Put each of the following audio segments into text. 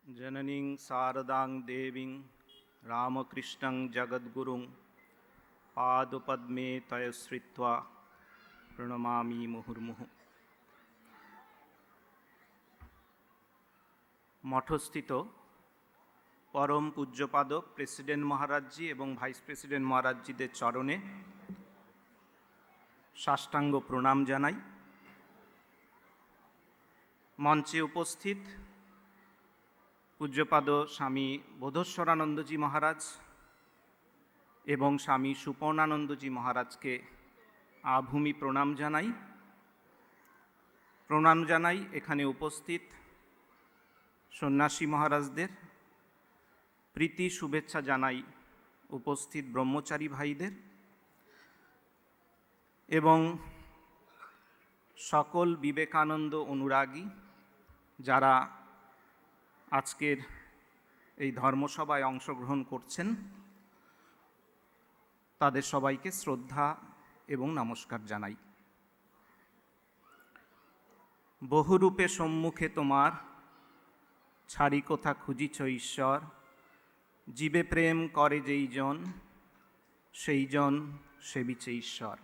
जननीं शारदां देवीं रामकृष्णं जगद्गुरुं पादपद्मे तयश्रित्वा প্রণমামি মুহুর্মুহু। মঠস্থিত পরম পূজ্যপাদক প্রেসিডেন্ট মহারাজজি এবং ভাইস প্রেসিডেন্ট মহারাজজিদের চরণে সাষ্টাঙ্গ প্রণাম জানাই। মঞ্চে উপস্থিত পূজ্যপাদ স্বামী বোধেশ্বরানন্দজি মহারাজ এবং স্বামী সুপর্ণানন্দজি মহারাজকে আভূমি প্রণাম জানাই। এখানে উপস্থিত সন্ন্যাসী মহারাজদের প্রীতি শুভেচ্ছা জানাই, উপস্থিত ব্রহ্মচারী ভাইদের এবং সকল বিবেকানন্দ অনুরাগী যারা আজকের এই ধর্মসভায় অংশগ্রহণ করছেন, তাদের সবাইকে শ্রদ্ধা এবং নমস্কার জানাই। বহুরূপে সম্মুখে তোমার, ছাড়ি কোথা খুঁজিছ ঈশ্বর, জীবে প্রেম করে যেই জন, সেই জন সেবিছে ঈশ্বর।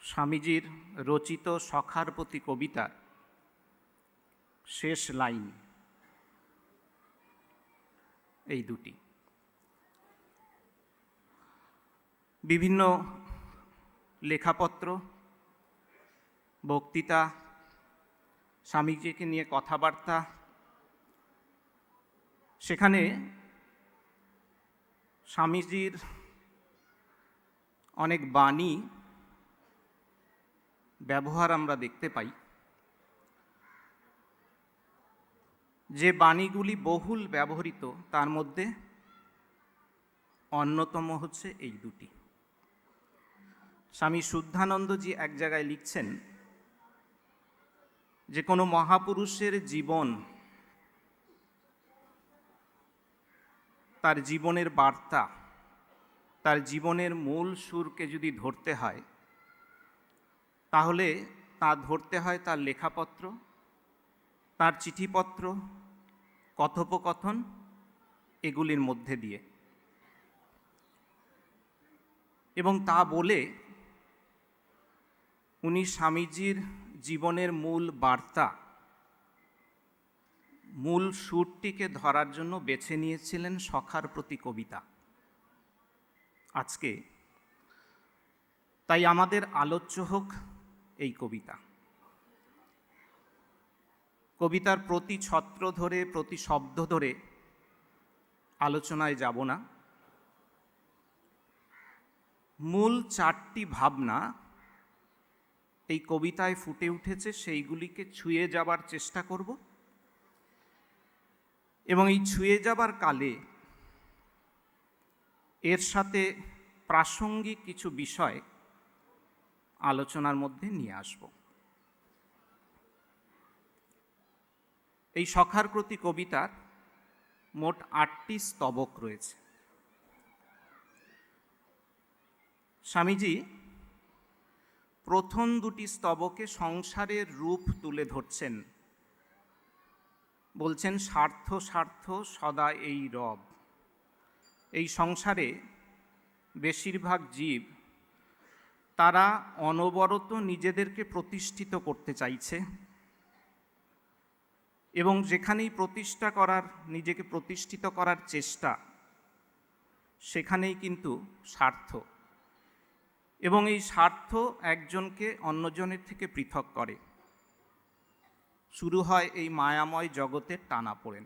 স্বামীজির রচিত সখার প্রতি কবিতার শেষ লাইন এই দুটি। বিভিন্ন লেখাপত্র, বক্তৃতা, স্বামীজিকে নিয়ে কথাবার্তা, সেখানে স্বামীজির অনেক বাণী ব্যবহার আমরা দেখতে পাই, যে বাণীগুলি বহুল ব্যবহৃত তার মধ্যে অন্যতম হচ্ছে এই দুটি। স্বামী শুদ্ধানন্দজি এক জায়গায় লিখছেন যে কোনো মহাপুরুষের জীবন, তার জীবনের বার্তা, তার জীবনের মূল সুরকে যদি ধরতে হয়, তাহলে তা ধরতে হয় তার লেখাপত্র, তার চিঠিপত্র, কথোপকথন, এগুলির মধ্যে দিয়ে। এবং তা বলে উনি স্বামীজির জীবনের মূল বার্তা, মূল সুরটিকে ধরার জন্য বেছে নিয়েছিলেন সখার প্রতি কবিতা। আজকে তাই আমাদের আলোচ্য হোক এই কবিতা। কবিতার প্রতি ছত্র ধরে, প্রতি শব্দ ধরে আলোচনায় যাব না। মূল চারটি ভাবনা এই কবিতায় ফুটে উঠেছে, সেইগুলিকে ছুঁয়ে যাবার চেষ্টা করব এবং এই ছুঁয়ে যাবার কালে এর সাথে প্রাসঙ্গিক কিছু বিষয় আলোচনার মধ্যে নিয়ে আসব। এই সখার প্রতি কবিতার মোট ৮টি স্তবক রয়েছে। স্বামীজি প্রথম দুটি স্তবকে সংসারের রূপ তুলে ধরছেন, বলছেন স্বার্থ স্বার্থ সদা এই রব। এই সংসারে বেশিরভাগ জীব তারা অনবরত নিজেদেরকে প্রতিষ্ঠিত করতে চাইছে এবং যেখানেই নিজেকে প্রতিষ্ঠিত করার চেষ্টা, সেখানেই কিন্তু স্বার্থ, এবং এই স্বার্থ একজনকে অন্যজনের থেকে পৃথক করে। শুরু হয় এই মায়াময় জগতের টানাপোড়েন।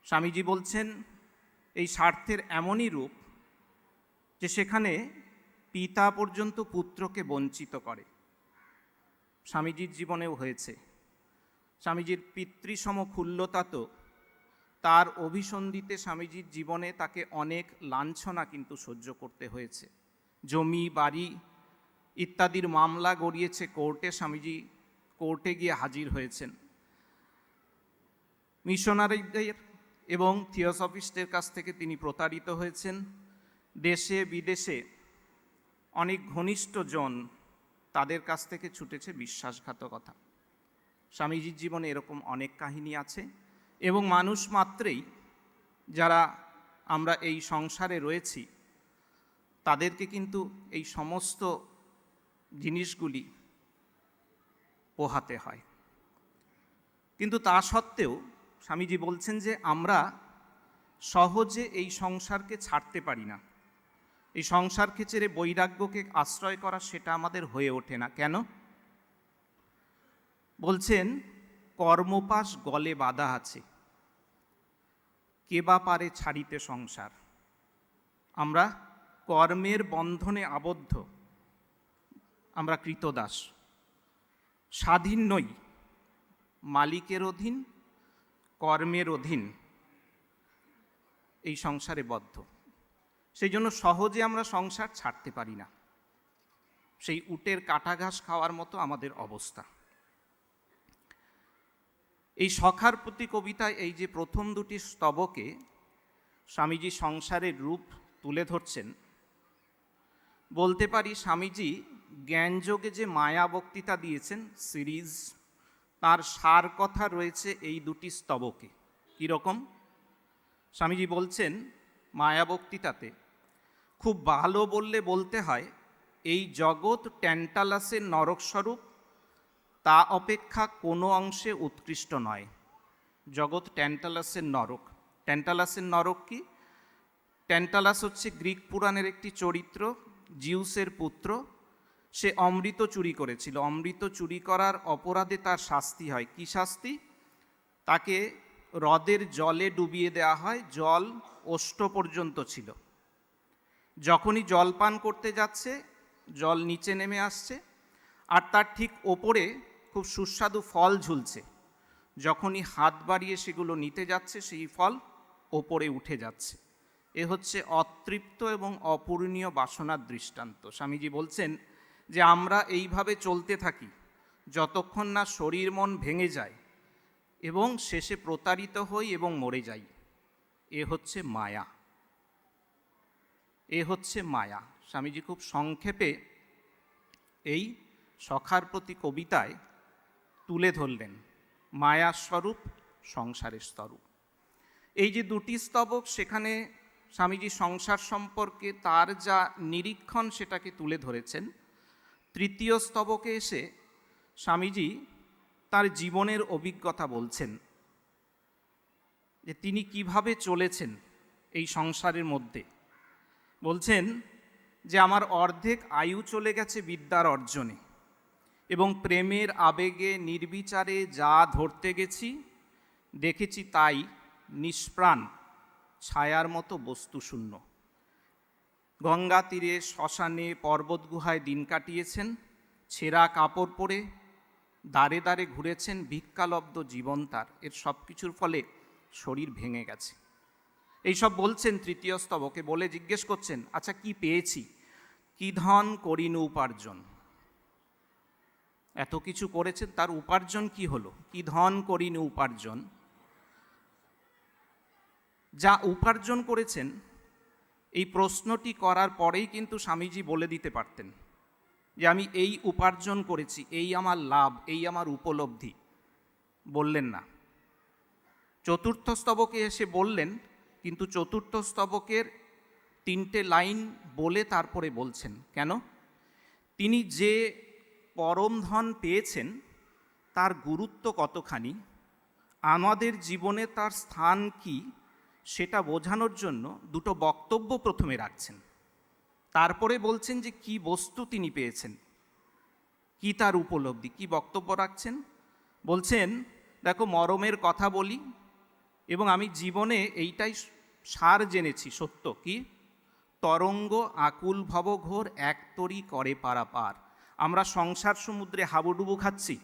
স্বামীজি বলছেন এই স্বার্থের এমনই রূপ যে সেখানে পিতা পর্যন্ত পুত্রকে বঞ্চিত করে। স্বামীজির জীবনেও হয়েছে। স্বামীজির পিতৃসম ক্ষুল্লতা তো তার অভিসন্ধিতে স্বামীজির জীবনে তাকে অনেক লাঞ্ছনা কিন্তু সহ্য করতে হয়েছে। জমি বাড়ি ইত্যাদির মামলা গড়িয়েছে কোর্টে, স্বামীজি কোর্টে গিয়ে হাজির হয়েছেন। মিশনারিদের এবং থিওসফিস্টের কাছ থেকে তিনি প্রতারিত হয়েছেন। দেশে বিদেশে অনেক ঘনিষ্ঠ জন তাদের কাছ থেকে ছুটেছে বিশ্বাসঘাতকতা। স্বামীজির জীবনে এরকম অনেক কাহিনী আছে এবং মানুষ মাত্রেই যারা আমরা এই সংসারে রয়েছি তাদেরকে কিন্তু এই সমস্ত জিনিসগুলি পোহাতে হয়। কিন্তু তা সত্ত্বেও স্বামীজি বলছেন যে আমরা সহজে এই সংসারকে ছাড়তে পারি না। এই সংসারকে ছেড়ে বৈরাগ্যকে আশ্রয় করা সেটা আমাদের হয়ে ওঠে না। কেন? বলছেন কর্মপাশ গলে বাঁধা আছে, কে বা পারে ছাড়িতে সংসার। আমরা কর্মের বন্ধনে আবদ্ধ, আমরা কৃতদাস, স্বাধীন নই, মালিকের অধীন, কর্মের অধীন, এই সংসারে বদ্ধ। সেই জন্য সহজে আমরা সংসার ছাড়তে পারি না। সেই উটের কাটা ঘাস খাওয়ার মতো আমাদের অবস্থা। এই সখার প্রতি কবিতায় এই যে প্রথম দুটি স্তবকে স্বামীজি সংসারের রূপ তুলে ধরছেন, বলতে পারি স্বামীজি জ্ঞানযোগে যে মায়া বক্তৃতা দিয়েছেন সিরিজ, তার সার কথা রয়েছে এই দুটি স্তবকে। কীরকম? স্বামীজি বলছেন মায়া বক্তৃতাতে, খুব ভালো বললে বলতে হয় এই জগৎ ট্যান্টালাসের নরকস্বরূপ, তা অপেক্ষা কোনো অংশে উৎকৃষ্ট নয়। জগৎ ট্যান্টালাসের নরক। ট্যান্টালাসের নরক কি? ট্যান্টালাস হচ্ছে গ্রিক পুরাণের একটি চরিত্র, জিউসের পুত্র। সে অমৃত চুরি করেছিল। অমৃত চুরি করার অপরাধে তার শাস্তি হয়। কি শাস্তি? তাকে হ্রদের জলে ডুবিয়ে দেওয়া হয়। জল ওষ্ঠ পর্যন্ত ছিল। যখনই জল পান করতে যাচ্ছে, জল নিচে নেমে আসছে, আর তার ঠিক ওপরে খুব সুস্বাদু ফল ঝুলছে। যখনই হাত বাড়িয়ে সেগুলো নিতে যাচ্ছে, সেই ফল ওপরে উঠে যাচ্ছে। এ হচ্ছে অতৃপ্ত এবং অপূরণীয় বাসনার দৃষ্টান্ত। স্বামীজি বলছেন যে আমরা এইভাবে চলতে থাকি যতক্ষণ না শরীর মন ভেঙে যায় এবং শেষে প্রতারিত হই এবং মরে যাই। এ হচ্ছে মায়া। এ হচ্ছে মায়া। স্বামীজি খুব সংক্ষেপে এই সখার প্রতি কবিতায় তুলে ধরলেন মায়ার স্বরূপ, সংসারের স্তরূপ। এই যে দুটি স্তবক, সেখানে স্বামীজি সংসার সম্পর্কে তার যা নিরীক্ষণ সেটাকে তুলে ধরেছেন। তৃতীয় স্তবকে এসে স্বামীজি তার জীবনের অভিজ্ঞতা বলছেন যে তিনি কিভাবে চলেছেন এই সংসারের মধ্যে। বলছেন যে আমার অর্ধেক আয়ু চলে গেছে বিদ্যার অর্জনে এবং প্রেমের আবেগে নির্বিচারে যা ধরতে গেছি দেখেছি তাই নিষ্প্রাণ ছায়ার মতো বস্তুশূন্য। গঙ্গা তীরে, শ্মশানে, পর্বত গুহায় দিন কাটিয়েছেন। ছেঁড়া কাপড় পরে দাঁড়ে দাঁড়ে ঘুরেছেন। ভিক্ষালব্ধ জীবন তার। এর সব কিছুর ফলে শরীর ভেঙে গেছে। এইসব বলছেন তৃতীয় স্তবকে। বলে জিজ্ঞেস করছেন, আচ্ছা কি পেয়েছি? কি ধন করিনু উপার্জন? এত কিছু করেছেন, তার উপার্জন কি হলো? কি ধন করিনু উপার্জন? যা উপার্জন করেছেন, এই প্রশ্নটি করার পরেই কিন্তু স্বামীজি বলে দিতে পারতেন যে আমি এই উপার্জন করেছি, এই আমার লাভ, এই আমার উপলব্ধি। বললেন না। চতুর্থ স্তবকে এসে বললেন, কিন্তু চতুর্থ স্তবকের 3টে লাইন বলে তারপরে বলছেন। কেন? তিনি যে পরম ধন পেয়েছেন তার গুরুত্ব কতখানি, আমাদের জীবনে তার স্থান কি, সেটা বোঝানোর জন্য দুটো বক্তব্য প্রথমে রাখছেন। তারপরে বলছেন যে কি বস্তু তিনি পেয়েছেন, কি তার উপলব্ধি, কি বক্তব্য রাখছেন। বলছেন, দেখো মরমের কথা বলি এবং আমি জীবনে এইটাই সার জেনেছি সত্য, কি তরঙ্গ আকুল ভবঘোর এক তরি করে পারাপার। আমরা সংসার সমুদ্রে হাবুডুবু খাচ্ছি,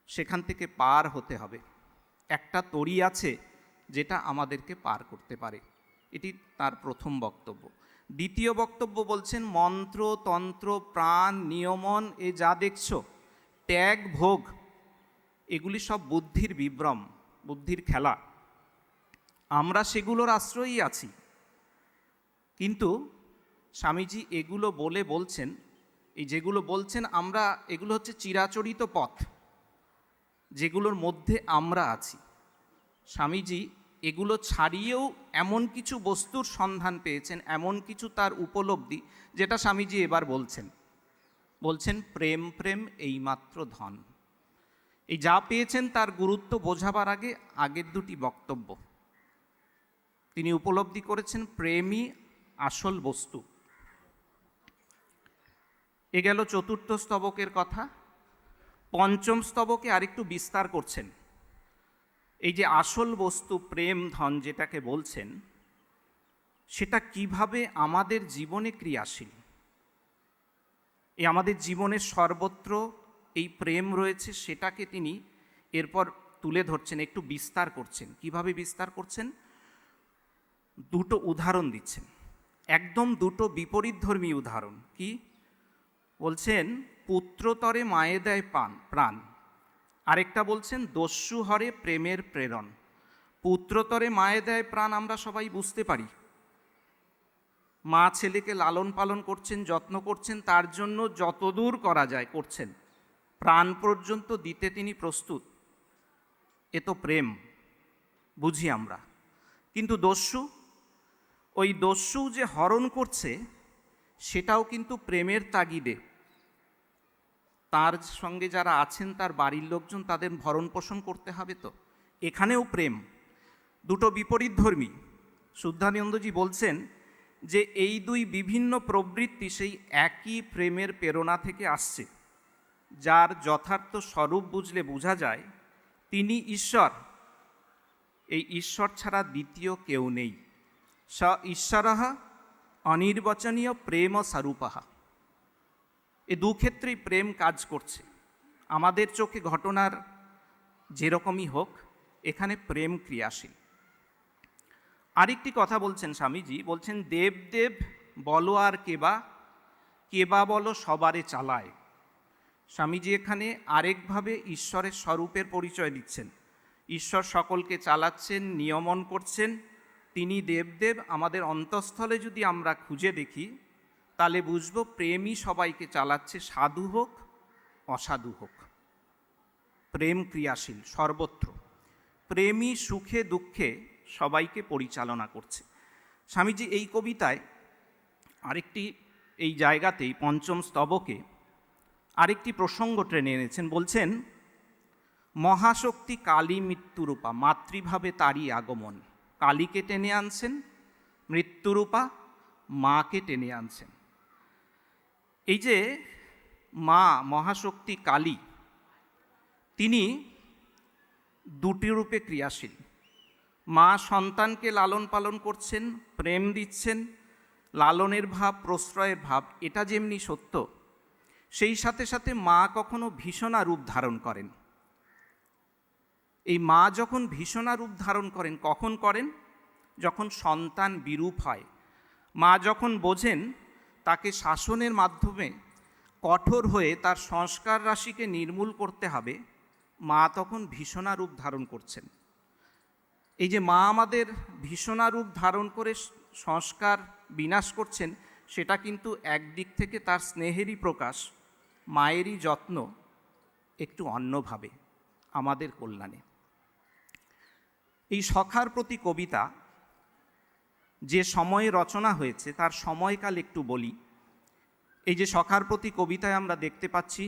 সেখান থেকে পার হতে হবে। একটা তরি আছে যেটা আমাদেরকে পার করতে পারে। এটি তার প্রথম বক্তব্য। দ্বিতীয় বক্তব্য বলছেন, মন্ত্র, তন্ত্র, প্রাণ, নিয়মন, এ যা দেখছ, ত্যাগ, ভোগ, এগুলি সব বুদ্ধির বিভ্রম, বুদ্ধির খেলা। আমরা সেগুলোর আশ্রয়ই আছি। কিন্তু স্বামীজি এগুলো বলে বলছেন, এই যেগুলো বলছেন আমরা, এগুলো হচ্ছে চিরাচরিত পথ। যেগুলোর মধ্যে আমরা আছি। স্বামীজি এগুলো ছাড়িয়েও এমন কিছু বস্তুর সন্ধান পেয়েছেন, এমন কিছু তার উপলব্ধি, যেটা স্বামীজি এবার বলছেন প্রেম প্রেম এইমাত্র ধন। এই যা পেয়েছেন তার গুরুত্ব বোঝাবার আগে আগের দুটি বক্তব্য তিনি উপলব্ধি করেছেন প্রেমই আসল বস্তু। এ গেল চতুর্থ স্তবকের কথা। পঞ্চম স্তবকে আরেকটু বিস্তার করছেন। এই যে আসল বস্তু প্রেম ধন যেটাকে বলছেন, সেটা কিভাবে আমাদের জীবনে ক্রিয়াশীল। এই আমাদের জীবনের সর্বত্র এই প্রেম রয়েছে, সেটাকে তিনি এরপর তুলে ধরছেন, একটু বিস্তার করছেন। কিভাবে বিস্তার করছেন? দুটো উদাহরণ দিচ্ছেন, একদম দুটো বিপরীতধর্মী উদাহরণ। কি বলছেন? পুত্রতরে মায়ে দেয় প্রাণ। আরেকটা বলছেন দস্যু হরে প্রেমের প্রেরণ। পুত্রতরে মায়ে দেয় প্রাণ আমরা সবাই বুঝতে পারি। মা ছেলেকে লালন পালন করছেন, যত্ন করছেন, তার জন্য যতদূর করা যায় করছেন, প্রাণ পর্যন্ত দিতে তিনি প্রস্তুত। এ তো প্রেম, বুঝি আমরা। কিন্তু ওই দস্যু যে হরণ করছে, সেটাও কিন্তু প্রেমের তাগিদে। তার সঙ্গে যারা আছেন, তার বাড়ির লোকজন, তাদের ভরণ পোষণ করতে হবে। তো এখানেও প্রেম। দুটো বিপরীতধর্মী। শুদ্ধানন্দজি বলছেন যে এই দুই বিভিন্ন প্রবৃত্তি সেই একই প্রেমের প্রেরণা থেকে আসছে, যার যথার্থ স্বরূপ বুঝলে বোঝা যায় তিনি ঈশ্বর। এই ঈশ্বর ছাড়া দ্বিতীয় কেউ নেই। স ঈশ্বরঃ অনির্বচনীয় প্রেম স্বরূপঃ। এ দুক্ষেত্রেই প্রেম কাজ করছে। আমাদের চোখে ঘটনার যেরকমই হোক, এখানে প্রেম ক্রিয়াশীল। আরেকটি কথা বলছেন স্বামীজি, বলছেন দেব দেব বলো আর কেবা বলো সবারে চালায়। স্বামীজি এখানে আরেকভাবে ঈশ্বরের স্বরূপের পরিচয় দিচ্ছেন। ঈশ্বর সকলকে চালাচ্ছেন, নিয়মন করছেন, তিনি দেবদেব। আমাদের অন্তঃস্থলে যদি আমরা খুঁজে দেখি, তাহলে বুঝবো প্রেমই সবাইকে চালাচ্ছে, সাধু হোক অসাধু হোক। প্রেম ক্রিয়াশীল সর্বত্র। প্রেমই সুখে দুঃখে সবাইকে পরিচালনা করছে। স্বামীজি এই কবিতায় আরেকটি, এই জায়গাতেই পঞ্চম স্তবকে আরেকটি প্রসঙ্গ টেনে এনেছেন। বলছেন মহাশক্তি কালী মৃত্যুরূপা, মাতৃভাবে তারই আগমন। কালীকে টেনে আনছেন, মৃত্যুরূপা মাকে টেনে আনছেন। এই যে মা মহাশক্তি কালী, তিনি দুটি রূপে ক্রিয়াশীল। মা সন্তানকে লালন পালন করছেন, প্রেম দিচ্ছেন, লালনের ভাব, প্রশ্রয়ের ভাব, এটা যেমনি সত্য, সেই সাথে সাথে মা কখনো ভীষণা রূপ ধারণ করেন। এই মা যখন ভীষণা রূপ ধারণ করেন, কখন করেন? যখন সন্তান বিরূপ হয়। মা যখন বোঝেন তাকে শাসনের মাধ্যমে কঠোর হয়ে তার সংস্কার রাশিকে নির্মূল করতে হবে, মা তখন ভীষণা রূপ ধারণ করছেন। এই যে মা আমাদের ভীষণা রূপ ধারণ করে সংস্কার বিনাশ করছেন, সেটা কিন্তু একদিক থেকে তার স্নেহেরই প্রকাশ, মায়েরই যত্ন একটু অন্যভাবে আমাদের কল্যাণে। এই সখার প্রতি কবিতা যে সময়ে রচনা হয়েছে, তার সময়কাল একটু বলি। এই যে সখার প্রতি কবিতায় আমরা দেখতে পাচ্ছি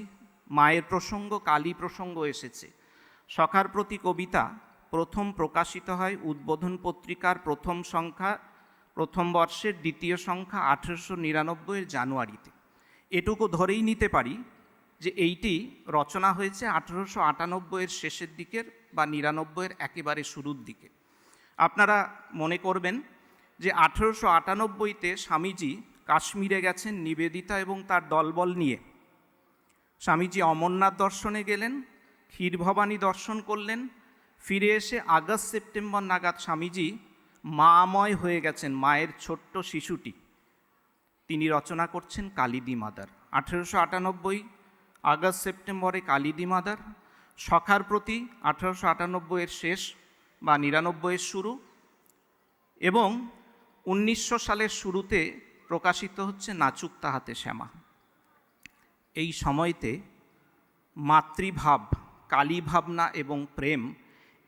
মায়ের প্রসঙ্গ, কালী প্রসঙ্গ এসেছে। সখার প্রতি কবিতা প্রথম প্রকাশিত হয় উদ্বোধন পত্রিকার প্রথম সংখ্যা, প্রথম বর্ষের দ্বিতীয় সংখ্যা 1899 জানুয়ারিতে। এটুকু ধরেই নিতে পারি যে এইটি রচনা হয়েছে 1898 শেষের দিকের বা 99 একেবারে শুরুর দিকে। আপনারা মনে করবেন যে 1898-তে স্বামীজি কাশ্মীরে গেছেন নিবেদিতা এবং তার দলবল নিয়ে। স্বামীজি অমরনাথ দর্শনে গেলেন, ক্ষীরভবানী দর্শন করলেন, ফিরে এসে আগস্ট সেপ্টেম্বর নাগাদ স্বামীজি মাময় হয়ে গেছেন, মায়ের ছোট্ট শিশুটি। তিনি রচনা করছেন কালিদি মাদার। 1898 আগস্ট সেপ্টেম্বরে কালিদি মাদার। সখার প্রতি 1898 শেষ বা 99 শুরু, এবং 1900 সালের শুরুতে প্রকাশিত হচ্ছে নাচুক তাহাতে শ্যামা। এই সময়তে মাতৃভাব কালী ভাবনা এবং প্রেম,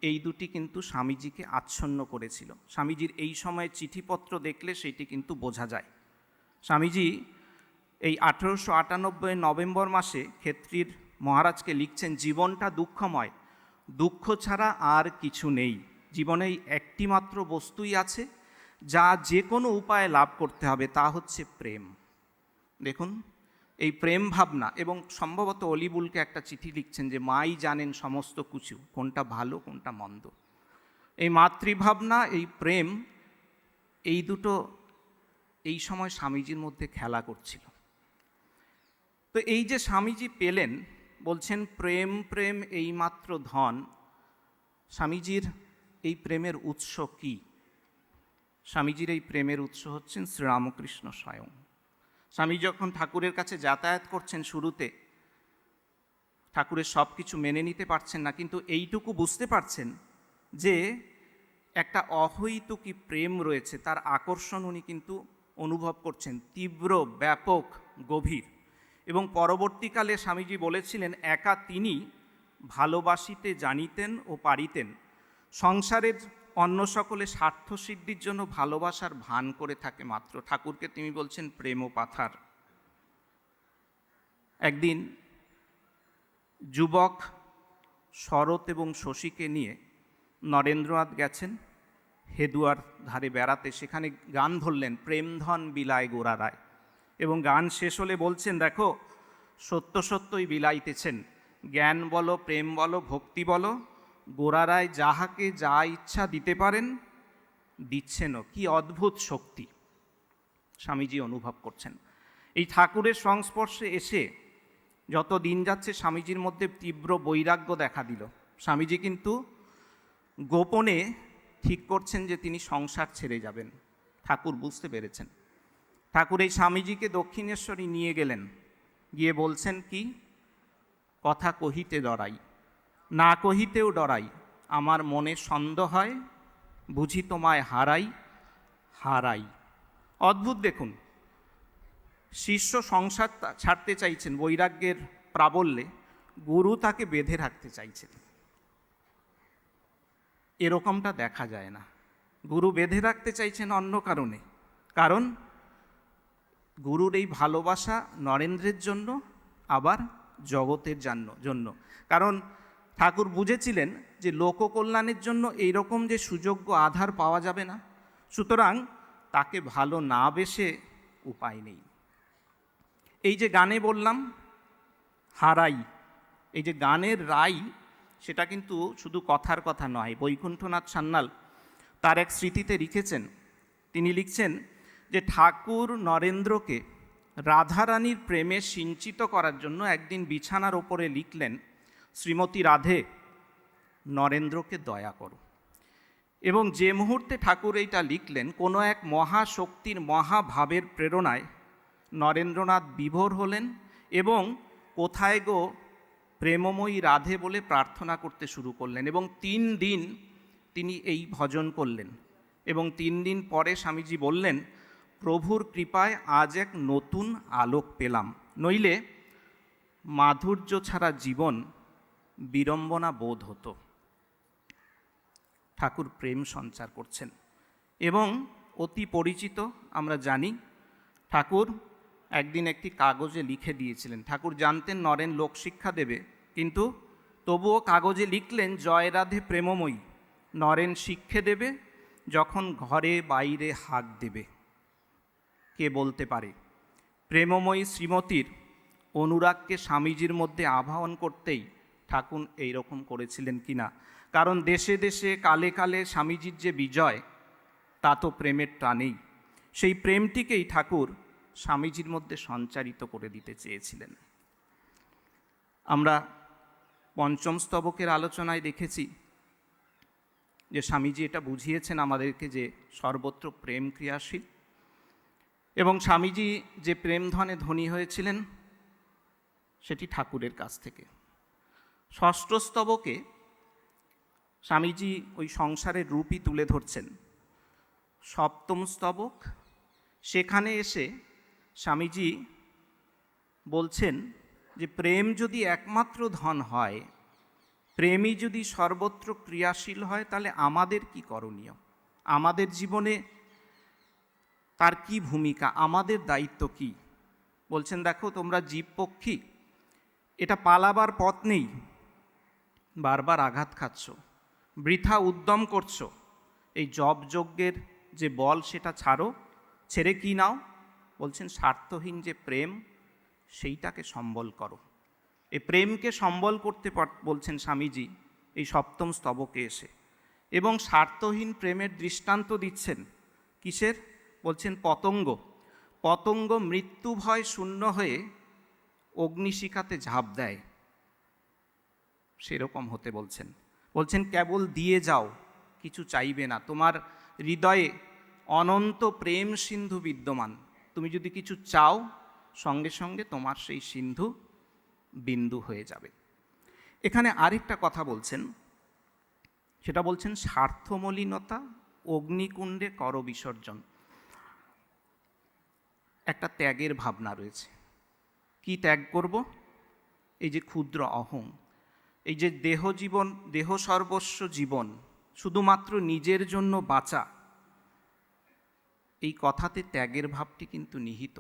এই দুটি কিন্তু স্বামীজিকে আচ্ছন্ন করেছিল। স্বামীজির এই সময়ে চিঠিপত্র দেখলে সেটি কিন্তু বোঝা যায়। স্বামীজি এই 1898 নভেম্বর মাসে ক্ষেত্রীর মহারাজকে লিখছেন, জীবনটা দুঃখময়, দুঃখ ছাড়া আর কিছু নেই, জীবনে একটি মাত্র বস্তুই আছে যা যে কোনো উপায়ে লাভ করতে হবে, তা হচ্ছে প্রেম। দেখুন এই প্রেম ভাবনা, এবং সম্ভবত অলিবুলকে একটা চিঠি লিখছেন যে মাই জানেন সমস্ত কিছু, কোনটা ভালো কোনটা মন্দ। এই মাতৃভাবনা, এই প্রেম, এই দুটো এই সময় স্বামীজির মধ্যে খেলা করছিল। তো এই যে স্বামীজি পেলেন, বলছেন প্রেম প্রেম এইমাত্র ধন, স্বামীজির এই প্রেমের উৎস কি? স্বামীজির এই প্রেমের উৎস হচ্ছেন শ্রীরামকৃষ্ণ স্বয়ং। স্বামী যখন ঠাকুরের কাছে যাতায়াত করছেন, শুরুতে ঠাকুরের সব কিছু মেনে নিতে পারছেন না, কিন্তু এইটুকু বুঝতে পারছেন যে একটা অহৈতুকী প্রেম রয়েছে, তার আকর্ষণ উনি কিন্তু অনুভব করছেন, তীব্র, ব্যাপক, গভীর। এবং পরবর্তীকালে স্বামীজি বলেছিলেন, একা তিনি ভালোবাসিতে জানিতেন ও পারিতেন, সংসারের অন্য সকলে স্বার্থসিদ্ধির জন্য ভালোবাসার ভান করে থাকে মাত্র। ঠাকুরকে তিনি বলছেন প্রেম ও পাথার। একদিন যুবক শরৎ এবং শশীকে নিয়ে নরেন্দ্রনাথ গেছেন হেদুয়ার ধারে বেড়াতে, সেখানে গান ধরলেন, প্রেমধন বিলায় গোরারায়, এবং গান শেষ হলে বলছেন, দেখো সত্য সত্যই বিলাইতেছেন, জ্ঞান বলো, প্রেম বলো, ভক্তি বলো, গোরারায় যাহাকে যা ইচ্ছা দিতে পারেন, দিচ্ছেনও, কি অদ্ভুত শক্তি স্বামীজি অনুভব করছেন। এই ঠাকুরের সংস্পর্শে এসে যত দিন যাচ্ছে স্বামীজির মধ্যে তীব্র বৈরাগ্য দেখা দিল। স্বামীজি কিন্তু গোপনে ঠিক করছেন যে তিনি সংসার ছেড়ে যাবেন। ঠাকুর বুঝতে পেরেছেন। ঠাকুর এই স্বামীজিকে দক্ষিণেশ্বরী নিয়ে গেলেন, গিয়ে বলছেন কি, কথা কহিতে ডরাই, না কহিতেও ডরাই, আমার মনে সন্দেহ হয়, বুঝি তোমায় হারাই হারাই। অদ্ভুত দেখুন, শিষ্য সংসার ছাড়তে চাইছেন বৈরাগ্যের প্রাবল্যে, গুরু তাকে বেঁধে রাখতে চাইছেন। এরকমটা দেখা যায় না। গুরু বেঁধে রাখতে চাইছেন অন্য কারণে, কারণ গুরুর এই ভালোবাসা নরেন্দ্রের জন্য, আবার জগতের জন্য। কারণ ঠাকুর বুঝেছিলেন যে লোককল্যাণের জন্য এইরকম যে সুযোগ্য আধার পাওয়া যাবে না, সুতরাং তাকে ভালো না বেসে উপায় নেই। এই যে গানে বললাম হারাই, এই যে গানের রাই, সেটা কিন্তু শুধু কথার কথা নয়। বৈকুণ্ঠনাথ সান্যাল তার এক স্মৃতিতে লিখেছেন, তিনি লিখছেন যে ঠাকুর নরেন্দ্রকে রাধারানীর প্রেমে সিঞ্চিত করার জন্য একদিন বিছানার ওপরে লিখলেন, শ্রীমতী রাধে, নরেন্দ্রকে দয়া করো। এবং যে মুহূর্তে ঠাকুর এইটা লিখলেন, কোনো এক মহাশক্তির মহাভাবের প্রেরণায় নরেন্দ্রনাথ বিভোর হলেন এবং কোথায় গো প্রেমময়ী রাধে বলে প্রার্থনা করতে শুরু করলেন। এবং 3 দিন তিনি এই ভজন করলেন, এবং 3 দিন পরে স্বামীজি বললেন, প্রভুর কৃপায় আজ এক নতুন আলোক পেলাম, নইলে মাধুর্য ছাড়া জীবন বিড়ম্বনা বোধ হতো। ঠাকুর প্রেম সঞ্চার করছেন, এবং অতি পরিচিত আমরা জানি, ঠাকুর একদিন একটি কাগজে লিখে দিয়েছিলেন। ঠাকুর জানতেন নরেন লোকশিক্ষা দেবে, কিন্তু তবুও কাগজে লিখলেন, জয় রাধে প্রেমময়ী, নরেন শিক্ষে দেবে যখন ঘরে বাইরে হাঁক দেবে। কে বলতে পারে প্রেমময়ী শ্রীমতীর অনুরাগকে স্বামীজির মধ্যে আবাহন করতেই ঠাকুর এইরকম করেছিলেন কিনা? কারণ দেশে দেশে কালে কালে স্বামীজির যে বিজয়, তা তো প্রেমের টানেই। সেই প্রেমটিকেই ঠাকুর স্বামীজির মধ্যে সঞ্চারিত করে দিতে চেয়েছিলেন। আমরা পঞ্চম স্তবকের আলোচনায় দেখেছি যে স্বামীজি এটা বুঝিয়েছেন আমাদেরকে যে সর্বত্র প্রেম ক্রিয়াশীল, এবং স্বামীজি যে প্রেমধনে ধনী হয়েছিলেন সেটি ঠাকুরের কাছ থেকে। ষষ্ঠ স্তবকে স্বামীজি ওই সংসারের রূপই তুলে ধরছেন। সপ্তম স্তবক, সেখানে এসে স্বামীজি বলছেন যে প্রেম যদি একমাত্র ধন হয়, প্রেমই যদি সর্বত্র ক্রিয়াশীল হয়, তাহলে আমাদের কি করণীয়? আমাদের জীবনে তার কি ভূমিকা, আমাদের দায়িত্ব কি? বলছেন, দেখো তোমরা জীব পক্ষী, এটা পালাবার পথ নেই, বারবার আঘাত খাচ্ছ, বৃথা উদ্যম করছো। এই যজ্ঞের যে বল সেটা ছাড়ো, ছেড়ে কি নাও? বলছেন স্বার্থহীন যে প্রেম, সেইটাকে সম্বল করো। এই প্রেমকে সম্বল করতে বলছেন স্বামীজি এই সপ্তম স্তবকে এসে, এবং স্বার্থহীন প্রেমের দৃষ্টান্ত দিচ্ছেন। কিসের? বলছেন পতঙ্গ। পতঙ্গ মৃত্যু ভয় শূন্য হয়ে অগ্নিশিখাতে ঝাঁপ দেয়, সেরকম হতে বলছেন। বলছেন কেবল দিয়ে যাও, কিছু চাইবে না। তোমার হৃদয়ে অনন্ত প্রেম সিন্ধু বিদ্যমান, তুমি যদি কিছু চাও, সঙ্গে সঙ্গে তোমার সেই সিন্ধু বিন্দু হয়ে যাবে। এখানে আরেকটা কথা বলছেন, সেটা বলছেন স্বার্থমলিনতা অগ্নিকুণ্ডে কর বিসর্জন। একটা ত্যাগের ভাবনা রয়েছে। কি ত্যাগ করব? এই যে ক্ষুদ্র অহং, এই যে দেহ জীবন, দেহ সর্বস্ব জীবন, শুধুমাত্র নিজের জন্য বাঁচা, এই কথাতে ত্যাগের ভাবটি কিন্তু নিহিত।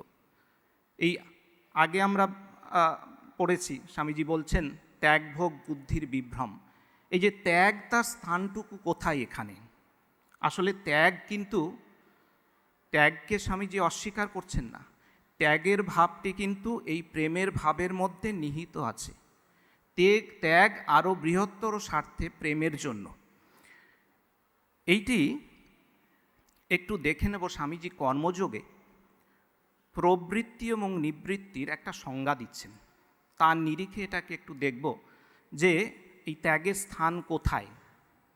এই আগে আমরা পড়েছি, স্বামীজি বলছেন ত্যাগ ভোগ বুদ্ধির বিভ্রম। এই যে ত্যাগ, তার স্থানটুকু কোথায় এখানে? আসলে ত্যাগ কিন্তু, ত্যাগকে স্বামীজি অস্বীকার করছেন না। ত্যাগের ভাবটি কিন্তু এই প্রেমের ভাবের মধ্যে নিহিত আছে। ত্যাগ আরও বৃহত্তর স্বার্থে প্রেমের জন্য। এইটি একটু দেখে নেব স্বামীজি কর্মযোগে প্রবৃত্তি এবং নিবৃত্তির একটা সংজ্ঞা দিচ্ছেন। তার নিরিখে এটাকে একটু দেখব যে এই ত্যাগের স্থান কোথায়,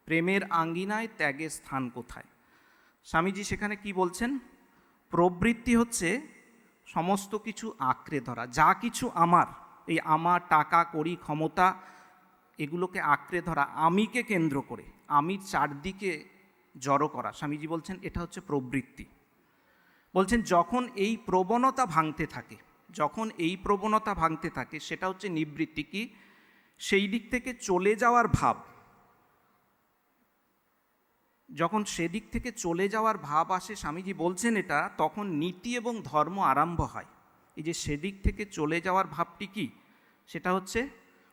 প্রেমের আঙ্গিনায় ত্যাগের স্থান কোথায়। স্বামীজি সেখানে কি বলছেন? প্রবৃত্তি হচ্ছে সমস্ত কিছু আঁকড়ে ধরা, যা কিছু আমার, এই আমার, টাকা কড়ি, ক্ষমতা, এগুলোকে আঁকড়ে ধরা, আমিকে কেন্দ্র করে, আমির চারদিকে জড়ো করা। স্বামীজি বলছেন এটা হচ্ছে প্রবৃত্তি। বলছেন যখন এই প্রবণতা ভাঙতে থাকে, যখন এই প্রবণতা ভাঙতে থাকে, সেটা হচ্ছে নিবৃত্তি। কি? সেই দিক থেকে চলে যাওয়ার ভাব। যখন সেদিক থেকে চলে যাওয়ার ভাব আসে, স্বামীজি বলছেন এটা, তখন নীতি এবং ধর্ম আরম্ভ হয়। এই যে সেদিক থেকে চলে যাওয়ার ভাবটি কি? সেটা হচ্ছে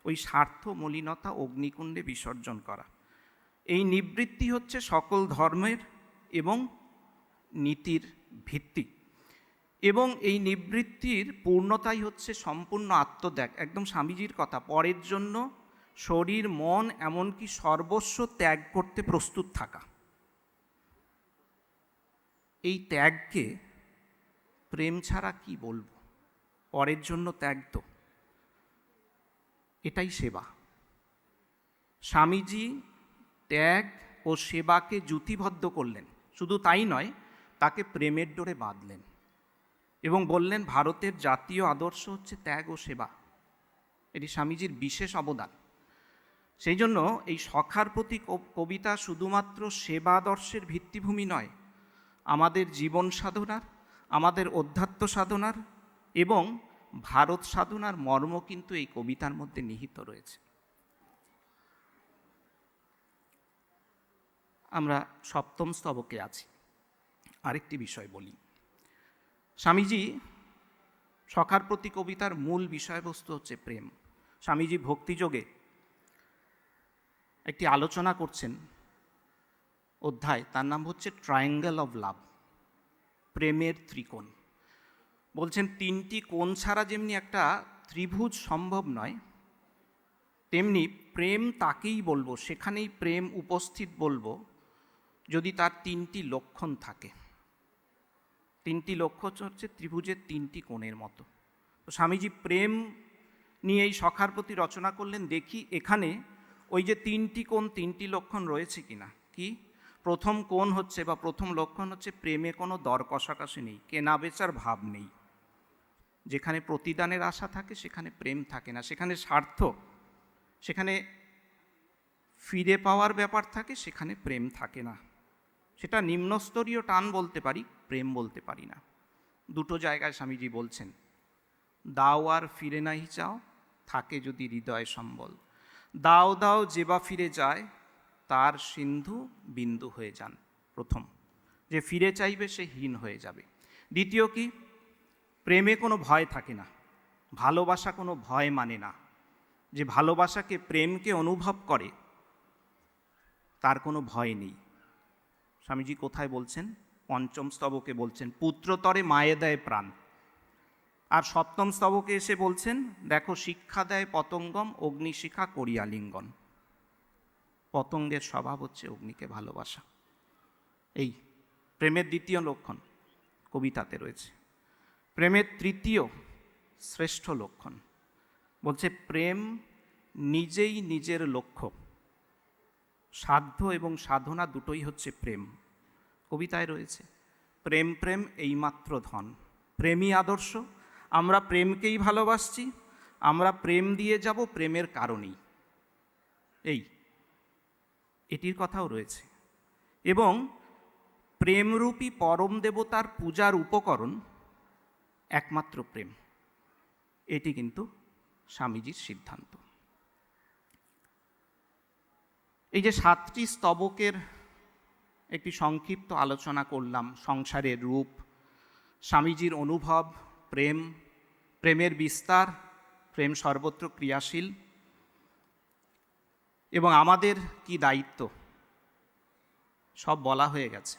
ওই স্বার্থ মলিনতা অগ্নিকুণ্ডে বিসর্জন করা। এই নিবৃত্তি হচ্ছে সকল ধর্মের এবং নীতির ভিত্তি, এবং এই নিবৃত্তির পূর্ণতাই হচ্ছে সম্পূর্ণ আত্মত্যাগ। একদম স্বামীজির কথা, পরের জন্য শরীর, মন, এমনকি সর্বস্ব ত্যাগ করতে প্রস্তুত থাকা। এই ত্যাগকে প্রেম ছাড়া কি বলবো? পরের জন্য ত্যাগ, তো এটাই সেবা। স্বামীজি ত্যাগ ও সেবাকে জুতিবদ্ধ করলেন। শুধু তাই নয়, তাকে প্রেমের ডোরে বাঁধলেন এবং বললেন ভারতের জাতীয় আদর্শ হচ্ছে ত্যাগ ও সেবা। এটি স্বামীজির বিশেষ অবদান। সেই জন্য এই সখার প্রতি কবিতা শুধুমাত্র সেবা আদর্শের ভিত্তিভূমি নয়, আমাদের জীবন সাধনার, আমাদের অধ্যাত্ম সাধনার এবং ভারত সাধনার মর্ম কিন্তু এই কবিতার মধ্যে নিহিত রয়েছে। আমরা সপ্তম স্তবকে আছি। আরেকটি বিষয় বলি, স্বামীজি সখার প্রতি কবিতার মূল বিষয়বস্তু হচ্ছে প্রেম। স্বামীজি ভক্তিযোগে একটি আলোচনা করছেন অধ্যায়, তার নাম হচ্ছে ট্রায়াঙ্গেল অফ লাভ, প্রেমের ত্রিকোণ। বলছেন তিনটি কোণ ছাড়া যেমনি একটা ত্রিভুজ সম্ভব নয়, তেমনি প্রেম তাকেই বলবো, সেখানেই প্রেম উপস্থিত বলবো যদি তার তিনটি লক্ষণ থাকে। তিনটি লক্ষণ হচ্ছে ত্রিভুজের তিনটি কোণের মতো। তো স্বামীজি প্রেম নিয়ে এই সখার প্রতি রচনা করলেন। দেখি এখানে ওই যে তিনটি কোণ, তিনটি লক্ষণ রয়েছে কিনা। কি? প্রথম কোণ হচ্ছে বা প্রথম লক্ষণ হচ্ছে প্রেমে কোনো দর কষাকষি নেই, কেনা বেচার ভাব নেই। যেখানে প্রতিদানের আশা থাকে সেখানে প্রেম থাকে না, সেখানে স্বার্থ, সেখানে ফিরে পাওয়ার ব্যাপার থাকে, সেখানে প্রেম থাকে না। সেটা নিম্নস্তরীয় টান বলতে পারি, প্রেম বলতে পারি না। দুটো জায়গায় স্বামীজি বলছেন, দাও আর ফিরে নাই চাও, থাকে যদি হৃদয় সম্বল। দাও দাও যেবা ফিরে যায়, তার সিন্ধু বিন্দু হয়ে যান। প্রথম, যে ফিরে চাইবে সে হীন হয়ে যাবে। দ্বিতীয় কি, প্রেমে কোনো ভয় থাকে না, ভালোবাসা কোনো ভয় মানে না। যে ভালোবাসাকে, প্রেমকে অনুভব করে তার কোনো ভয় নেই। স্বামীজি কোথায় বলছেন? পঞ্চম স্তবকে বলছেন, পুত্রতরে মায়ে দেয় প্রাণ। আর সপ্তম স্তবকে এসে বলছেন, দেখো শিক্ষা দেয় পতঙ্গম, অগ্নিশিখা করিয়া লিঙ্গন। পতঙ্গের স্বভাব হচ্ছে অগ্নিকে ভালোবাসা। এই প্রেমের দ্বিতীয় লক্ষণ কবিতাতে রয়েছে। প্রেমের তৃতীয় শ্রেষ্ঠ লক্ষণ বলছে, প্রেম নিজেই নিজের লক্ষ্য। সাধ্য এবং সাধনা দুটোই হচ্ছে প্রেম। কবিতায় রয়েছে, প্রেম প্রেম এইমাত্র ধন। প্রেমই আদর্শ। আমরা প্রেমকেই ভালোবাসছি, আমরা প্রেম দিয়ে যাব প্রেমের কারণেই। এটির কথাও রয়েছে। এবং প্রেমরূপী পরম দেবতার পূজার উপকরণ একমাত্র প্রেম। এটি কিন্তু স্বামীজির সিদ্ধান্ত। এই যে 7টি স্তবকের একটি সংক্ষিপ্ত আলোচনা করলাম, সংসারের রূপ, স্বামীজির অনুভব, প্রেম, প্রেমের বিস্তার, প্রেম সর্বত্র ক্রিয়াশীল, এবং আমাদের কি দায়িত্ব, সব বলা হয়ে গেছে।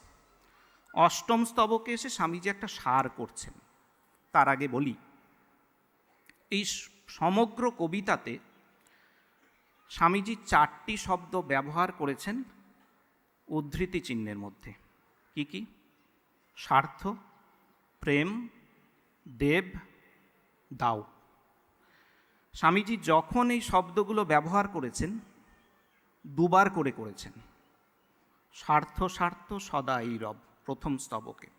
অষ্টম স্তবকে এসে স্বামীজি একটা সার করছেন। তার আগে বলি, এই সমগ্র কবিতাতে স্বামীজি 4টি শব্দ ব্যবহার করেছেন উদ্ধৃতি চিহ্নের মধ্যে। কি কি? স্বার্থ, প্রেম, দেব, দাও। স্বামীজি যখন এই শব্দগুলো ব্যবহার করেছেন, দুবার করে করেছেন। স্বার্থ স্বার্থ সদা এই রব, প্রথম স্তবকে।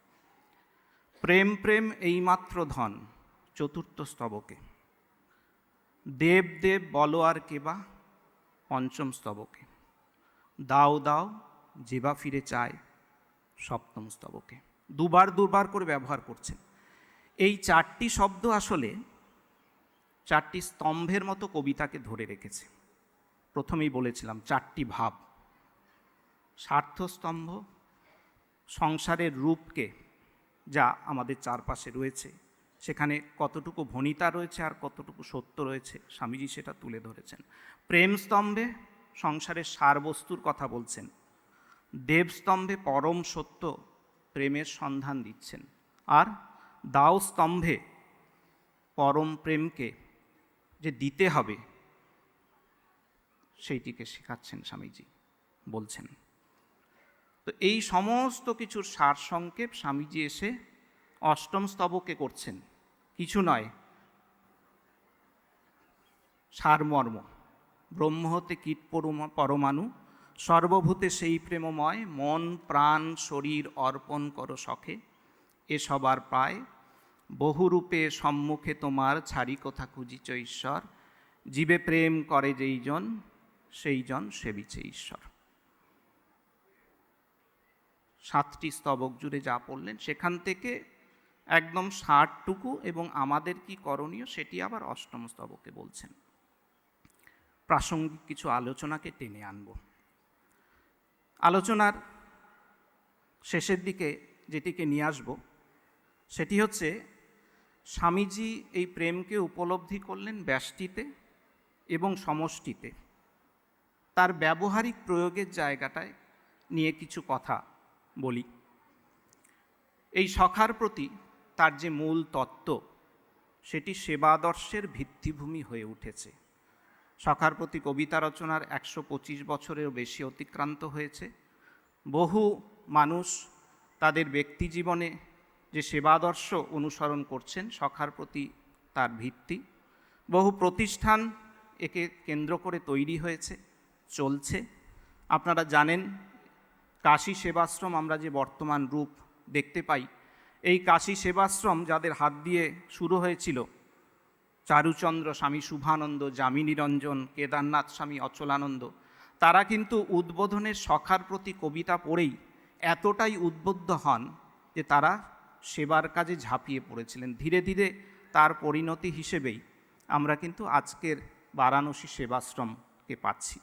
প্রেম প্রেম এইমাত্র ধন, চতুর্থ স্তবকে। দেব দেব বলো আর কেবা, পঞ্চম স্তবকে। দাও দাও যেবা ফিরে চায়, সপ্তম স্তবকে। দুবার দুবার করে ব্যবহার করছেন। এই 4টি শব্দ আসলে 4টি স্তম্ভের মতো কবিতাকে ধরে রেখেছে। প্রথমেই বলেছিলাম 4টি ভাব। স্বার্থস্তম্ভ, সংসারের রূপকে, যা আমাদের চারপাশে রয়েছে, সেখানে কতটুকু ভণিতা রয়েছে আর কতটুকু সত্য রয়েছে, স্বামীজি সেটা তুলে ধরেছেন। প্রেম স্তম্ভে সংসারের সারবস্তুর কথা বলছেন। দেবস্তম্ভে পরম সত্য প্রেমের সন্ধান দিচ্ছেন। আর দাও স্তম্ভে পরম প্রেমকে যে দিতে হবে সেইটিকে শেখাচ্ছেন স্বামীজি, বলছেন। তো এই সমস্ত কিছুর সারসংক্ষেপ স্বামীজি এসে অষ্টম স্তবকে করছেন। কিছু নয়, সারমর্ম। ব্রহ্ম হতে কীট পরমাণু, সর্বভূতে সেই প্রেমময়, মন প্রাণ শরীর অর্পণ করো সখে, এ সবার পায় বহুরূপে সম্মুখে তোমার, ছাড়ি কোথা খুঁজিছ ঈশ্বর, জীবে প্রেম করে যেইজন, সেই জন সেবিছে ঈশ্বর। 7টি স্তবক জুড়ে যা পড়লেন, সেখান থেকে একদম 60টুকু এবং আমাদের কি করণীয় সেটি আবার অষ্টম স্তবকে বলছেন। প্রাসঙ্গিক কিছু আলোচনাকে টেনে আনব। আলোচনার শেষের দিকে যেটিকে নিয়ে আসব সেটি হচ্ছে, স্বামীজি এই প্রেমকে উপলব্ধি করলেন ব্যষ্টিতে এবং সমষ্টিতে। তার ব্যবহারিক প্রয়োগের জায়গাটায় নিয়ে কিছু কথা বলি। এই সখার প্রতি তার যে মূল তত্ত্ব, সেটি সেবাদর্শের ভিত্তিভূমি হয়ে উঠেছে। সখার প্রতি কবিতা রচনার 125 বছরেরও বেশি অতিক্রান্ত হয়েছে। বহু মানুষ তাদের ব্যক্তি জীবনে যে সেবাদর্শ অনুসরণ করছেন, সখার প্রতি তার ভিত্তি। বহু প্রতিষ্ঠান একে কেন্দ্র করে তৈরি হয়েছে, চলছে। আপনারা জানেন, কাশী সেবাশ্রম আমরা যে বর্তমান রূপ দেখতে পাই, এই কাশী সেবাশ্রম যাদের হাত দিয়ে শুরু হয়েছিল, চারুচন্দ্র স্বামী শুভানন্দ, যামিনী রঞ্জন, কেদারনাথ স্বামী অচলানন্দ, তারা কিন্তু উদ্বোধনের সখার প্রতি কবিতা পড়েই এতটাই উদ্বুদ্ধ হন যে তারা সেবার কাজে ঝাঁপিয়ে পড়েছিলেন। ধীরে ধীরে তার পরিণতি হিসেবেই আমরা কিন্তু আজকের বারাণসী সেবাশ্রম জগৎকে পাচ্ছি।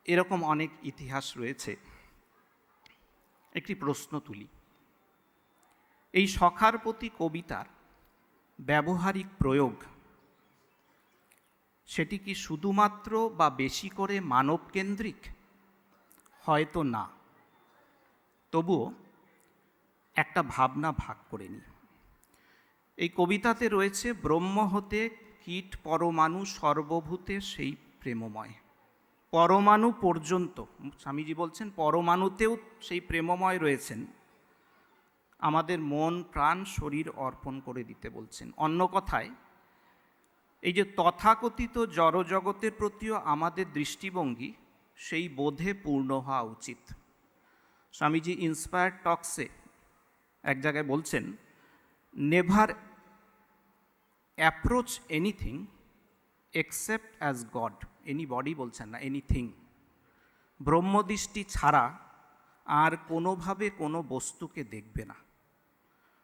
এরকম অনেক ইতিহাস রয়েছে। একটি প্রশ্ন তুলি, এই সখার প্রতি কবিতার ব্যবহারিক প্রয়োগ সেটি কি শুধুমাত্র বা বেশি করে মানবকেন্দ্রিক? হয়তো না, তবুও একটা ভাবনা ভাগ করে নিই। এই কবিতাতে রয়েছে ব্রহ্ম হতে কীট পরমাণু সর্বভূতে সেই প্রেমময়। পরমাণু পর্যন্ত স্বামীজি বলছেন পরমাণুতেও সেই প্রেমময় রয়েছেন, আমাদের মন প্রাণ শরীর অর্পণ করে দিতে বলছেন। অন্য কথায় এই যে তথাকথিত জড়জগতের প্রতিও আমাদের দৃষ্টিভঙ্গি সেই বোধে পূর্ণ হওয়া উচিত। স্বামীজি ইন্সপায়ার্ড টকসে এক জায়গায় বলছেন, never approach anything except as god. Anybody বলছেন না, এনিথিং। ব্রহ্মদৃষ্টি ছাড়া আর কোনোভাবে কোনো বস্তুকে দেখবে না।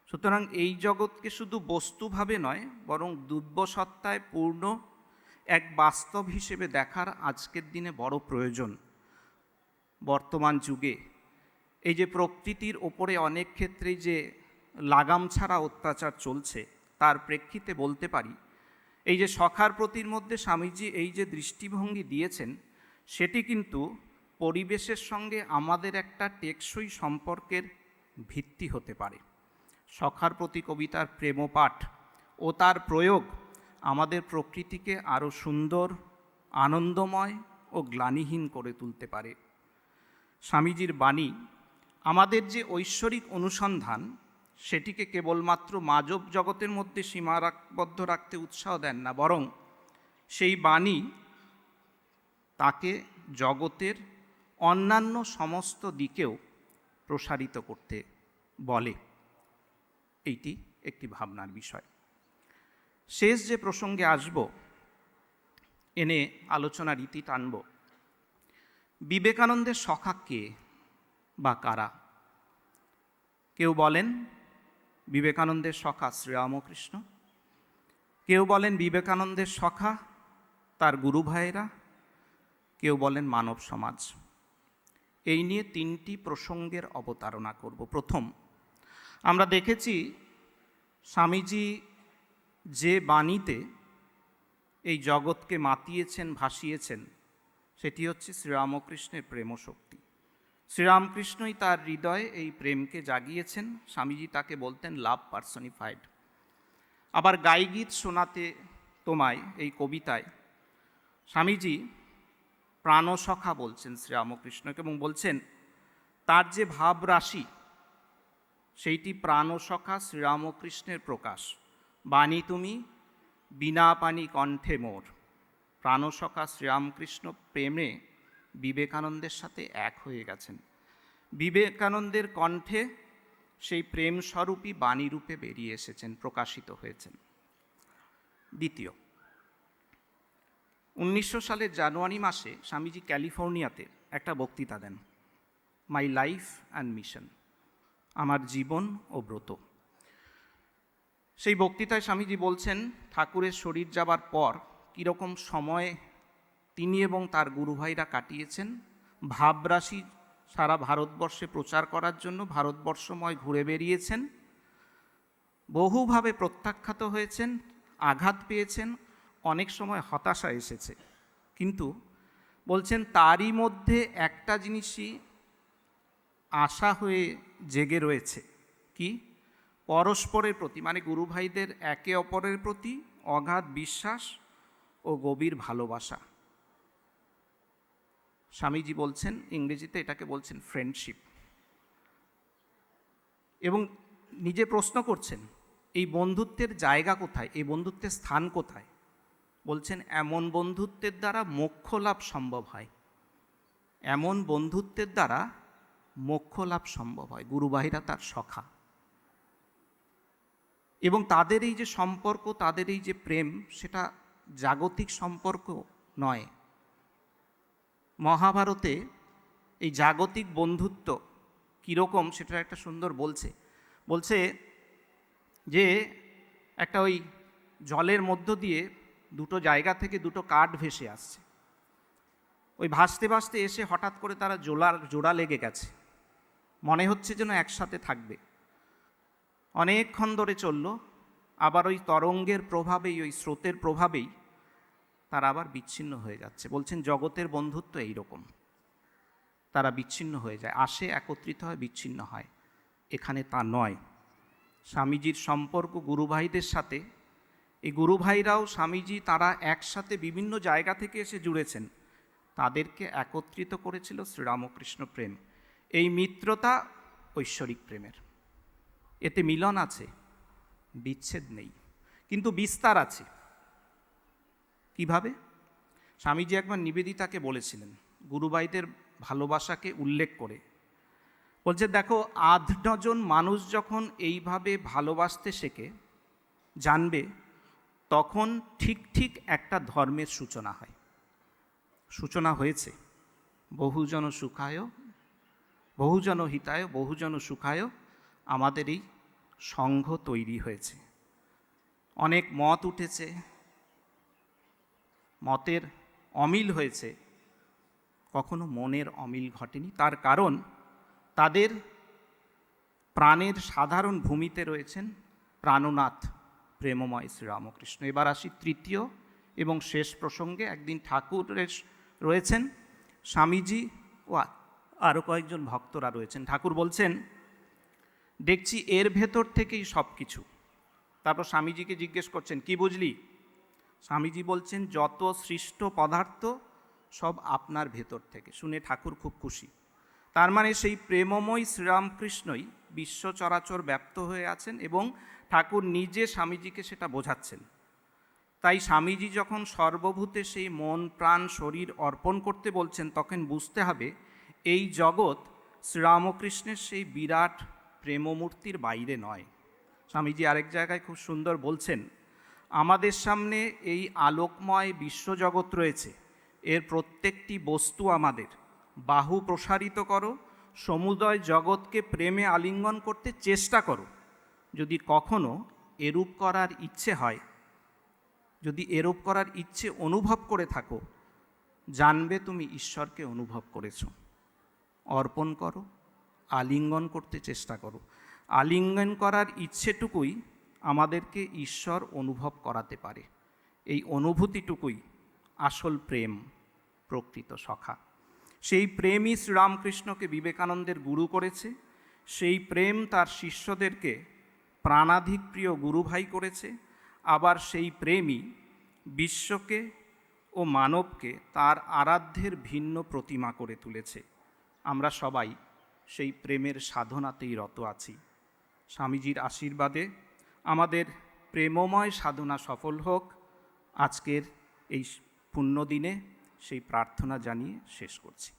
সুতরাং এই জগৎকে শুধু বস্তুভাবে নয়, বরং দিব্যসত্তায় পূর্ণ এক বাস্তব হিসেবে দেখার আজকের দিনে বড় প্রয়োজন। বর্তমান যুগে এই যে প্রকৃতির ওপরে অনেক ক্ষেত্রেই যে লাগাম ছাড়া অত্যাচার চলছে, তার প্রেক্ষিতে বলতে পারি এই যে সখার প্রতির মধ্যে স্বামীজি এই যে দৃষ্টিভঙ্গি দিয়েছেন, সেটি কিন্তু পরিবেশের সঙ্গে আমাদের একটা টেকসই সম্পর্কের ভিত্তি হতে পারে। সখার প্রতি কবিতার প্রেমপাঠ ও তার প্রয়োগ আমাদের প্রকৃতিকে আরও সুন্দর, আনন্দময় ও গ্লানিহীন করে তুলতে পারে। স্বামীজির বাণী আমাদের যে ঐশ্বরিক অনুসন্ধান, সেটিকে কেবলমাত্র মানব জগতের মধ্যে সীমাবদ্ধ রাখতে উৎসাহ দেন না, বরং সেই বাণী তাকে জগতের অন্যান্য সমস্ত দিকেও প্রসারিত করতে বলে। এইটি একটি ভাবনার বিষয়। শেষ যে প্রসঙ্গে আসব, এনে আলোচনার রীতি টানব, বিবেকানন্দের সখা কে বা কারা? কেউ বলেন বিবেকানন্দের সখা শ্রীরামকৃষ্ণ, কেউ বলেন বিবেকানন্দের সখা তার গুরু ভাইয়েরা, কেউ বলেন মানব সমাজ। এই নিয়ে তিনটি প্রসঙ্গের অবতারণা করব। প্রথম, আমরা দেখেছি স্বামীজি যে বাণীতে এই জগৎকে মাতিয়েছেন, ভাসিয়েছেন, সেটি হচ্ছে শ্রীরামকৃষ্ণের প্রেমশক্তি। শ্রীরামকৃষ্ণই তার হৃদয়ে এই প্রেমকে জাগিয়েছেন। স্বামীজি তাকে বলতেন লাভ পার্সনিফাইড। আবার গাইগীত শোনাতে তোমায় এই কবিতায় স্বামীজি প্রাণসখা বলছেন শ্রীরামকৃষ্ণকে, এবং বলছেন তার যে ভাবরাশি সেইটি প্রাণসখা শ্রীরামকৃষ্ণের প্রকাশ। বাণী তুমি বিনা পানি কণ্ঠে মোর। প্রাণসখা শ্রীরামকৃষ্ণ প্রেমে বিবেকানন্দের সাথে এক হয়ে গেছেন। বিবেকানন্দের কণ্ঠে সেই প্রেম স্বরূপী বাণীরূপে বেরিয়ে এসেছেন, প্রকাশিত হয়েছেন। দ্বিতীয়, 1900 সালের জানুয়ারি মাসে স্বামীজি ক্যালিফোর্নিয়াতে একটা বক্তৃতা দেন, মাই লাইফ অ্যান্ড মিশন, আমার জীবন ও ব্রত। সেই বক্তৃতায় স্বামীজি বলছেন ঠাকুরের শরীর যাবার পর কীরকম সময় তিনি এবং তার গুরুভাইরা কাটিয়েছেন। ভাবরাশি সারা ভারতবর্ষে প্রচার করার জন্য ভারতবর্ষময় ঘুরে বেরিয়েছেন, বহুভাবে প্রত্যাখ্যাত হয়েছেন, আঘাত পেয়েছেন, অনেক সময় হতাশা এসেছে, কিন্তু বলছেন তারই মধ্যে একটা জিনিসই আশা হয়ে জেগে রয়েছে, কি? পরস্পরের প্রতি, মানে গুরু ভাইদের একে অপরের প্রতি অগাধ বিশ্বাস ও গভীর ভালোবাসা। স্বামীজি বলছেন, ইংরেজিতে এটাকে বলছেন ফ্রেন্ডশিপ, এবং নিজে প্রশ্ন করছেন এই বন্ধুত্বের জায়গা কোথায়, এই বন্ধুত্বের স্থান কোথায়? বলছেন এমন বন্ধুত্বের দ্বারা মোক্ষ লাভ সম্ভব হয়, এমন বন্ধুত্বের দ্বারা মোক্ষ লাভ সম্ভব হয়। গুরুভাইরা তার সখা, এবং তাদের এই যে সম্পর্ক, তাদের এই যে প্রেম, সেটা জাগতিক সম্পর্ক নয়। মহাভারতে এই জাগতিক বন্ধুত্ব কীরকম সেটা একটা সুন্দর বলছে যে একটা ওই জলের মধ্য দিয়ে দুটো জায়গা থেকে দুটো কাঠ ভেসে আসছে। ওই ভাসতে ভাসতে এসে হঠাৎ করে তারা জোড়া লেগে গেছে, মনে হচ্ছে যেন একসাথে থাকবে। অনেকক্ষণ ধরে চলল, আবার ওই তরঙ্গের প্রভাবেই, ওই স্রোতের প্রভাবেই তারা আবার বিচ্ছিন্ন হয়ে যাচ্ছে। বলছেন জগতের বন্ধুত্ব এইরকম, তারা বিচ্ছিন্ন হয়ে যায়, আসে একত্রিত হয়, বিচ্ছিন্ন হয়। এখানে তা নয়। স্বামীজির সম্পর্ক গুরুভাইদের সাথে, এই গুরুভাইরাও স্বামীজি তারা একসাথে বিভিন্ন জায়গা থেকে এসে জুড়েছেন, তাদেরকে একত্রিত করেছিল শ্রীরামকৃষ্ণ প্রেম। এই মিত্রতা ঐশ্বরিক প্রেমের, এতে মিলন আছে, বিচ্ছেদ নেই, কিন্তু বিস্তার আছে। কিভাবে? স্বামীজি একবার নিবেদিতাকে বলেছিলেন গুরুভাইদের ভালোবাসাকে উল্লেখ করে, বলছে দেখো 8 জন মানুষ যখন এইভাবে ভালোবাসতে শেখে, জানবে, তখন ঠিক ঠিক একটা ধর্মের সূচনা হয়। সূচনা হয়েছে। বহুজন সুখায়, বহুজন হিতায়, বহুজন সুখায় আমাদের এই সংঘ তৈরি হয়েছে। অনেক মত উঠেছে, মতের অমিল হয়েছে, কখনো মনের অমিল ঘটেনি। তার কারণ তাদের প্রাণের সাধারণ ভূমিতে রয়েছেন প্রাণনাথ প্রেমময় শ্রীরামকৃষ্ণ। এবার আসি তৃতীয় এবং শেষ প্রসঙ্গে। একদিন ঠাকুরের রয়েছেন, স্বামীজি ও আরও কয়েকজন ভক্তরা রয়েছেন। ঠাকুর বলছেন, দেখছি এর ভেতর থেকেই সব কিছু। তারপর স্বামীজিকে জিজ্ঞেস করছেন, কি বুঝলি? স্বামীজি বলছেন, যত সৃষ্ট পদার্থ সব আপনার ভেতর থেকে। শুনে ঠাকুর খুব খুশি। তার মানে সেই প্রেমময় শ্রীরামকৃষ্ণই বিশ্ব চরাচর ব্যাপ্ত হয়ে আছেন এবং ঠাকুর নিজে স্বামীজিকে সেটা বোঝাচ্ছেন। তাই স্বামীজি যখন সর্বভূতে সেই মন প্রাণ শরীর অর্পণ করতে বলছেন, তখন বুঝতে হবে এই জগৎ শ্রীরামকৃষ্ণের সেই বিরাট প্রেমমূর্তির বাইরে নয়। স্বামীজি আরেক জায়গায় খুব সুন্দর বলছেন, আমাদের সামনে এই আলোকময় বিশ্বজগৎ রয়েছে, এর প্রত্যেকটি বস্তু আমাদের। বাহু প্রসারিত করো, সমুদয় জগৎকে প্রেমে আলিঙ্গন করতে চেষ্টা করো। যদি কখনো এরূপ করার ইচ্ছে হয়, যদি এরূপ করার ইচ্ছে অনুভব করে থাকো, জানবে তুমি ঈশ্বরকে অনুভব করেছ। অর্পণ করো, আলিঙ্গন করতে চেষ্টা করো। আলিঙ্গন করার ইচ্ছেটুকুই আমাদেরকে ঈশ্বর অনুভব করাতে পারে। এই অনুভূতিটুকুই আসল প্রেম, প্রকৃত সখা। সেই প্রেমই শ্রীরামকৃষ্ণকে বিবেকানন্দের গুরু করেছে। সেই প্রেম তার শিষ্যদেরকে প্রাণাধিক প্রিয় গুরুভাই করেছে। আবার সেই প্রেমই বিশ্বকে ও মানবকে তার আরাধ্যের ভিন্ন প্রতিমা করে তুলেছে। আমরা সবাই সেই প্রেমের সাধনাতেই রত আছি। স্বামীজির আশীর্বাদে আমাদের প্রেমময় সাধনা সফল হোক। আজকের এই পুণ্যদিনে সেই প্রার্থনা জানিয়ে শেষ করছি।